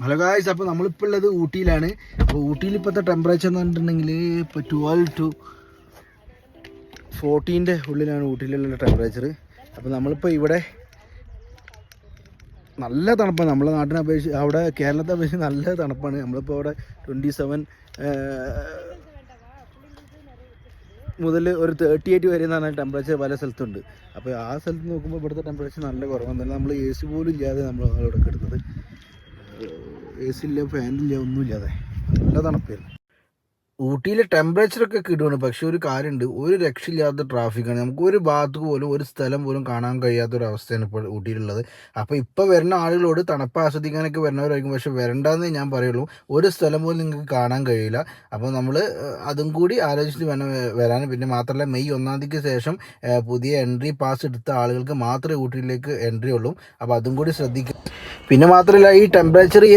Hello guys, അപ്പോൾ നമ്മളിപ്പോൾ ഉള്ളത് ഊട്ടിയിലാണ്. അപ്പോൾ ഊട്ടിയിൽ ഇപ്പോഴത്തെ ടെമ്പറേച്ചർ എന്ന് പറഞ്ഞിട്ടുണ്ടെങ്കിൽ ഇപ്പോൾ 12 to 14 ഉള്ളിലാണ് ഊട്ടിയിലുള്ള ടെമ്പറേച്ചർ. അപ്പോൾ നമ്മളിപ്പോൾ ഇവിടെ നല്ല തണുപ്പാണ്. നമ്മളെ നാട്ടിനെ അപേക്ഷിച്ച് അവിടെ കേരളത്തെ അപേക്ഷിച്ച് നല്ല തണുപ്പാണ്. നമ്മളിപ്പോൾ അവിടെ 27 മുതൽ ഒരു 38 വരെ എന്ന് പറഞ്ഞാൽ ടെമ്പറേച്ചർ പല സ്ഥലത്തുണ്ട്. അപ്പോൾ ആ സ്ഥലത്ത് നോക്കുമ്പോൾ ഇവിടുത്തെ ടെമ്പറേച്ചർ നല്ല കുറവാണ്. നമ്മൾ എ സി പോലും ഇല്ലാതെ നമ്മൾ അവിടെ എടുത്തത്. എ സി ഇല്ല, ഫാനില്ല, ഒന്നുമില്ലാതെ നല്ല തണുപ്പായിരുന്നു. ഊട്ടിയിലെ ടെമ്പറേച്ചറൊക്കെ കിട്ടുകയാണ്. പക്ഷെ ഒരു കാര്യമുണ്ട്, ഒരു രക്ഷയില്ലാത്ത ട്രാഫിക്കാണ്. നമുക്ക് ഒരു ഭാഗത്ത് പോലും ഒരു സ്ഥലം പോലും കാണാൻ കഴിയാത്തൊരവസ്ഥയാണ് ഇപ്പോൾ ഊട്ടിയിലുള്ളത്. അപ്പോൾ ഇപ്പോൾ വരുന്ന ആളുകളോട് തണുപ്പ് ആസ്വദിക്കാനൊക്കെ വരുന്നവരായിരിക്കും, പക്ഷെ വരണ്ടെന്ന് ഞാൻ പറയുള്ളൂ. ഒരു സ്ഥലം പോലും നിങ്ങൾക്ക് കാണാൻ കഴിയില്ല. അപ്പോൾ നമ്മൾ അതും കൂടി ആലോചിച്ചിട്ട് വേണം വരാൻ. പിന്നെ മാത്രമല്ല, മെയ് 1 തീയതിക്ക് ശേഷം പുതിയ എൻട്രി പാസ് എടുത്ത ആളുകൾക്ക് മാത്രമേ ഊട്ടിയിലേക്ക് എൻട്രി ഉള്ളൂ. അപ്പോൾ അതും കൂടി ശ്രദ്ധിക്കുക. പിന്നെ മാത്രമല്ല, ഈ ടെമ്പറേച്ചർ